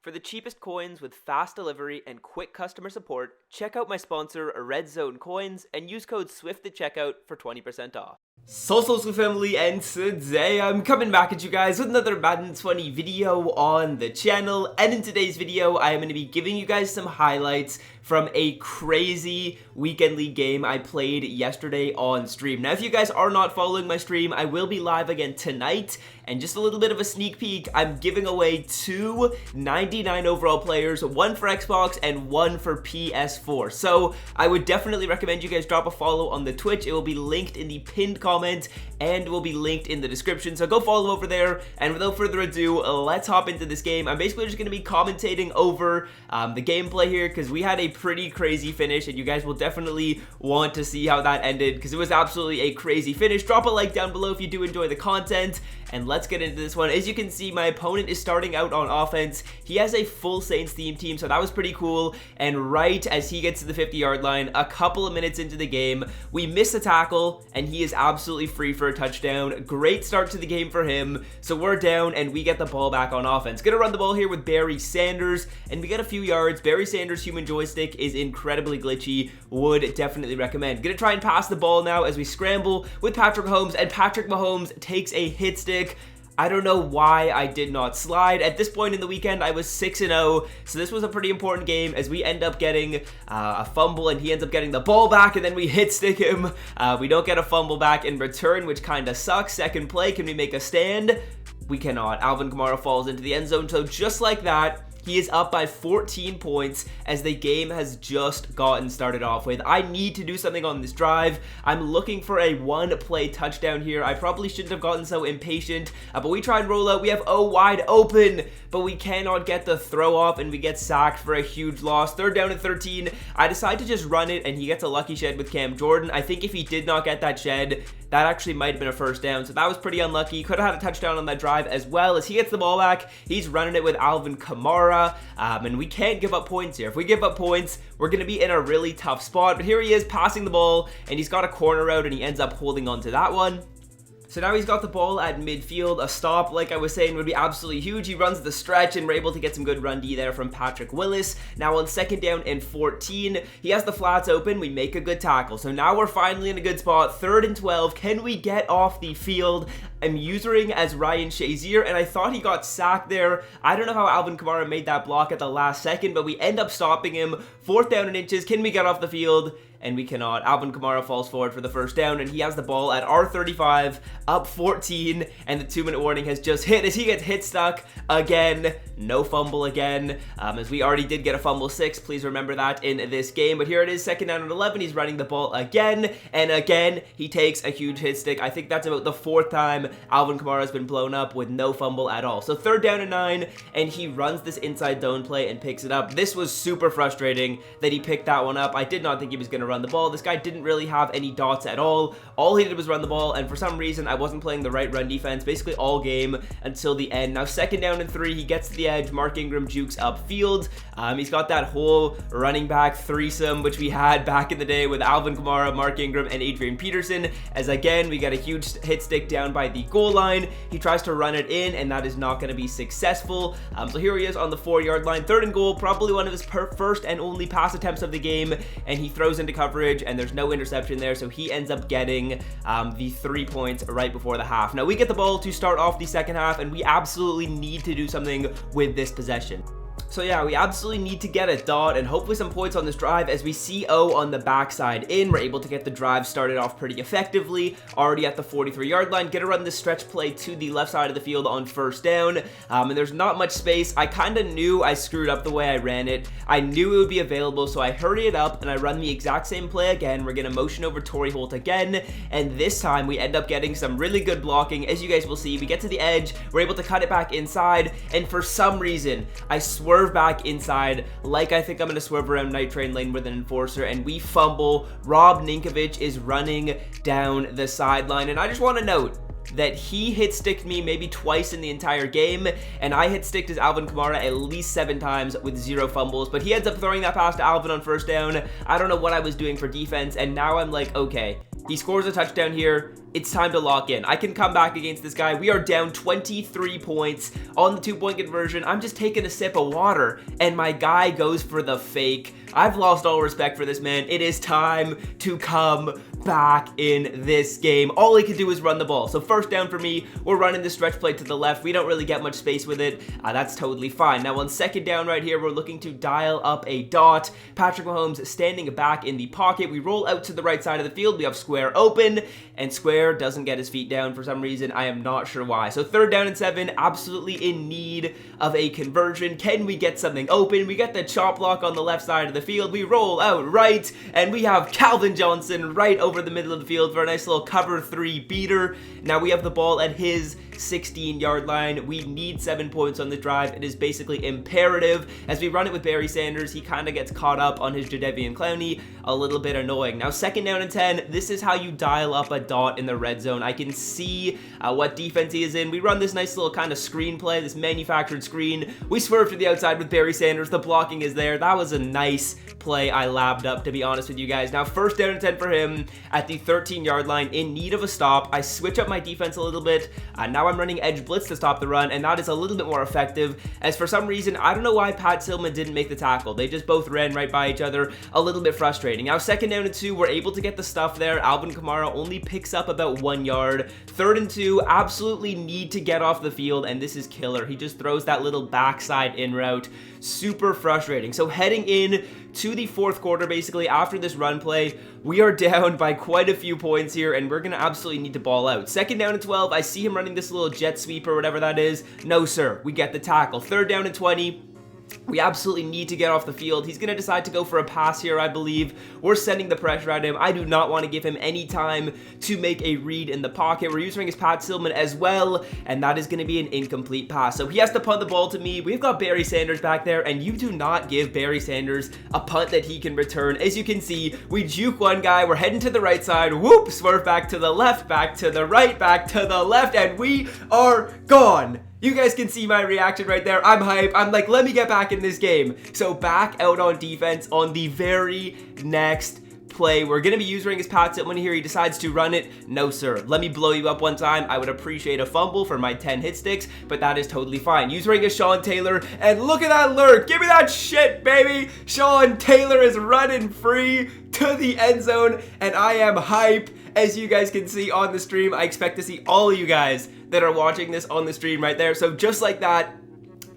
For the cheapest coins with fast delivery and quick customer support, check out my sponsor, Red Zone Coins, and use code SWIFT at checkout for 20% off. So family, and today I'm coming back at you guys with another Madden 20 video on the channel. And in today's video, I am going to be giving you guys some highlights from a crazy weekend league game I played yesterday on stream. Now, if you guys are not following my stream, I will be live again tonight. And just a little bit of a sneak peek, I'm giving away two 99 overall players, one for Xbox and one for PS4. So I would definitely recommend you guys drop a follow on the Twitch. It will be linked in the pinned comment and will be linked in the description. So go follow over there. And without further ado, let's hop into this game. I'm basically just going to be commentating over the gameplay here because we had a pretty crazy finish and you guys will definitely want to see how that ended because it was absolutely a crazy finish. Drop a like down below if you do enjoy the content, and let's get into this one. As you can see, my opponent is starting out on offense. He has a full Saints theme team, so that was pretty cool. And right as he gets to the 50-yard line, a couple of minutes into the game, we miss a tackle and he is absolutely free for a touchdown. Great start to the game for him. So we're down and we get the ball back on offense. Gonna run the ball here with Barry Sanders and we get a few yards. Barry Sanders' human joystick is incredibly glitchy. Would definitely recommend. Gonna try and pass the ball now as we scramble with Patrick Mahomes, and Patrick Mahomes takes a hit stick. I don't know why I did not slide. At this point in the weekend, I was 6-0, so this was a pretty important game as we end up getting a fumble and he ends up getting the ball back and then we hit stick him. We don't get a fumble back in return, which kind of sucks. Second play, can we make a stand? We cannot. Alvin Kamara falls into the end zone, so just like that, he is up by 14 points as the game has just gotten started off with. I need to do something on this drive. I'm looking for a one-play touchdown here. I probably shouldn't have gotten so impatient, but we try and roll out. We have O wide open, but we cannot get the throw off, and we get sacked for a huge loss. Third down and 13. I decide to just run it, and he gets a lucky shed with Cam Jordan. I think if he did not get that shed, that actually might have been a first down, so that was pretty unlucky. Could have had a touchdown on that drive as well. As he gets the ball back, he's running it with Alvin Kamara. And we can't give up points here. If we give up points, we're going to be in a really tough spot. But here he is passing the ball, and he's got a corner out, and he ends up holding on to that one. So now he's got the ball at midfield. A stop, like I was saying, would be absolutely huge. He runs the stretch, and we're able to get some good run D there from Patrick Willis. Now on second down and 14, he has the flats open. We make a good tackle. So now we're finally in a good spot. Third and 12. Can we get off the field? I'm using as Ryan Shazier, and I thought he got sacked there. I don't know how Alvin Kamara made that block at the last second, but we end up stopping him. Fourth down and inches. Can we get off the field? And we cannot. Alvin Kamara falls forward for the first down, and he has the ball at our 35, up 14, and the 2-minute warning has just hit as he gets hit stuck again. No fumble again, as we already did get a fumble 6. Please remember that in this game. But here it is, second down and 11. He's running the ball again, and again, he takes a huge hit stick. I think that's about the fourth time Alvin Kamara has been blown up with no fumble at all. So third down and 9, and he runs this inside zone play and picks it up. This was super frustrating that he picked that one up. I did not think he was going to run the ball. This guy didn't really have any dots at all. All he did was run the ball, and for some reason I wasn't playing the right run defense basically all game until the end. Now second down and 3, he gets to the edge. Mark Ingram jukes upfield. He's got that whole running back threesome which we had back in the day with Alvin Kamara, Mark Ingram, and Adrian Peterson, as again we got a huge hit stick down by the goal line. He tries to run it in, and that is not going to be successful. So here he is on the 4-yard line, third and goal, probably one of his first and only pass attempts of the game, and he throws into coverage, and there's no interception there, so he ends up getting the 3 points right before the half. Now we get the ball to start off the second half, and we absolutely need to do something with this possession. So yeah, we absolutely need to get a dot and hopefully some points on this drive as we see O on the backside in. We're able to get the drive started off pretty effectively, already at the 43-yard line. Gonna run this stretch play to the left side of the field on first down, and there's not much space. I kind of knew I screwed up the way I ran it. I knew it would be available, so I hurry it up and I run the exact same play again. We're gonna motion over Torrey Holt again, and this time we end up getting some really good blocking. As you guys will see, we get to the edge, we're able to cut it back inside, and for some reason, I swerve back inside like I think I'm going to swerve around Night Train lane with an enforcer, and we fumble. Rob Ninkovich is running down the sideline, and I just want to note that he hit sticked me maybe twice in the entire game, and I hit sticked as Alvin Kamara at least 7 times with 0 fumbles, but he ends up throwing that pass to Alvin on first down. I don't know what I was doing for defense, and now I'm like, okay, He scores a touchdown here. It's time to lock in. I can come back against this guy. We are down 23 points on the 2-point conversion. I'm just taking a sip of water, and my guy goes for the fake. I've lost all respect for this man. It is time to come back in this game. All he can do is run the ball. So first down for me. We're running the stretch play to the left. We don't really get much space with it. That's totally fine. Now on second down right here, we're looking to dial up a dot. Patrick Mahomes standing back in the pocket. We roll out to the right side of the field. We have Square open, and Square doesn't get his feet down for some reason. I am not sure why. So third down and 7, absolutely in need of a conversion. Can we get something open? We get the chop block on the left side of the field. We roll out right, and we have Calvin Johnson right over the middle of the field for a nice little cover 3 beater. Now we have the ball at his 16-yard line. We need 7 points on the drive. It is basically imperative. As we run it with Barry Sanders, he kind of gets caught up on his Jadeveon Clowney. A little bit annoying. Now second down and 10. This is how you dial up a dot in the red zone. I can see what defense he is in. We run this nice little kind of screen play, this manufactured screen. We swerve to the outside with Barry Sanders. The blocking is there. That was a nice play I labbed up, to be honest with you guys. Now first down and 10 for him at the 13-yard line, in need of a stop. I switch up my defense a little bit. Now I'm running edge blitz to stop the run, and that is a little bit more effective, as for some reason, I don't know why Pat Tillman didn't make the tackle. They just both ran right by each other. A little bit frustrating. Now second down and 2, we're able to get the stuff there. Alvin Kamara only picks up about 1 yard. Third and 2, absolutely need to get off the field, and this is killer. He just throws that little backside in route. Super frustrating. So heading in to the fourth quarter, basically after this run play, we are down by quite a few points here, and we're gonna absolutely need to ball out. Second down and 12, I see him running this little jet sweep or whatever that is. No sir, we get the tackle. Third down and 20. We absolutely need to get off the field. He's going to decide to go for a pass here, I believe. We're sending the pressure at him. I do not want to give him any time to make a read in the pocket. We're using his Pat Tillman as well, and that is going to be an incomplete pass. So he has to punt the ball to me. We've got Barry Sanders back there, and you do not give Barry Sanders a punt that he can return. As you can see, we juke one guy. We're heading to the right side. Whoop, swerve back to the left, back to the right, back to the left, and we are gone. You guys can see my reaction right there. I'm hype. I'm like, let me get back in this game. So back out on defense on the very next play. We're going to be using his Pat Tillman here. He decides to run it. No, sir. Let me blow you up one time. I would appreciate a fumble for my 10 hit sticks, but that is totally fine. Using his Sean Taylor, and look at that lurk. Give me that shit, baby. Sean Taylor is running free to the end zone, and I am hype. As you guys can see on the stream, I expect to see all of you guys that are watching this on the stream right there. So just like that,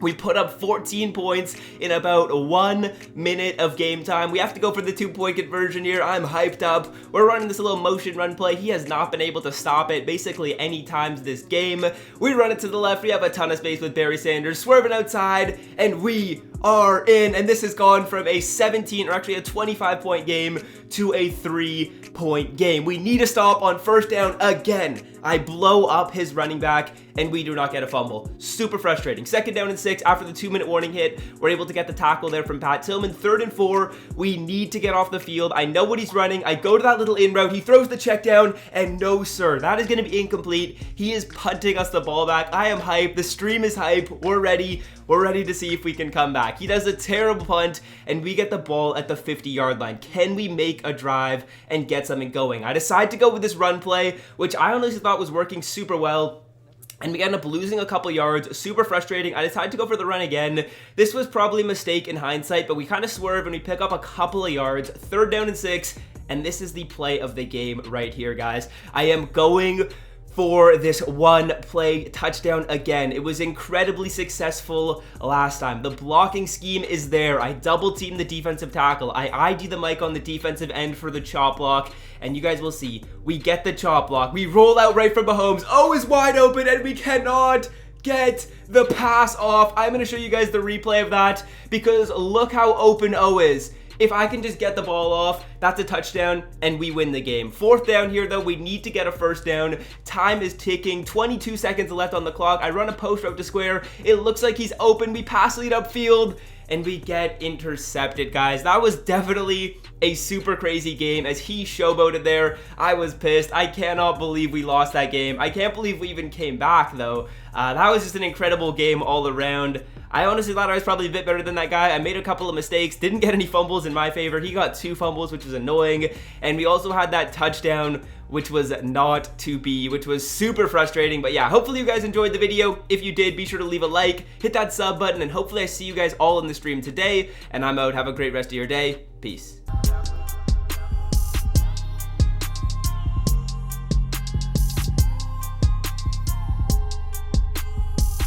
we put up 14 points in about 1 minute of game time. We have to go for the 2-point conversion here. I'm hyped up. We're running this little motion run play. He has not been able to stop it basically any times this game. We run it to the left. We have a ton of space with Barry Sanders swerving outside, and we are in. And this has gone from a 17 or actually a 25-point game to a 3-point game. We need a stop on first down again. I blow up his running back, and we do not get a fumble. Super frustrating. Second down and 6 after the 2-minute warning hit. We're able to get the tackle there from Pat Tillman. Third and 4. We need to get off the field. I know what he's running. I go to that little in route. He throws the check down, and no, sir. That is going to be incomplete. He is punting us the ball back. I am hype. The stream is hype. We're ready. We're ready to see if we can come back. He does a terrible punt, and we get the ball at the 50-yard line. Can we make a drive and get something going? I decide to go with this run play, which I honestly thought was working super well. And we end up losing a couple yards. Super frustrating. I decided to go for the run again. This was probably a mistake in hindsight, but we kind of swerve and we pick up a couple of yards. Third down and 6. And this is the play of the game right here, guys. I am going for this one play touchdown again. It was incredibly successful last time. The blocking scheme is there. I double team the defensive tackle. I ID the mic on the defensive end for the chop block, and you guys will see. We get the chop block. We roll out right from Mahomes. O is wide open, and we cannot get the pass off. I'm going to show you guys the replay of that, because look how open O is. If I can just get the ball off, that's a touchdown, and we win the game. Fourth down here, though. We need to get a first down. Time is ticking. 22 seconds left on the clock. I run a post route to Square. It looks like he's open. We pass lead upfield, and we get intercepted, guys. That was definitely a super crazy game as he showboated there. I was pissed. I cannot believe we lost that game. I can't believe we even came back, though. That was just an incredible game all around. I honestly thought I was probably a bit better than that guy. I made a couple of mistakes, didn't get any fumbles in my favor. He got 2 fumbles, which was annoying, and we also had that touchdown, which was not to be, which was super frustrating. But yeah, hopefully you guys enjoyed the video. If you did, be sure to leave a like, hit that sub button, and hopefully I see you guys all in the stream today. And I'm out. Have a great rest of your day. Peace.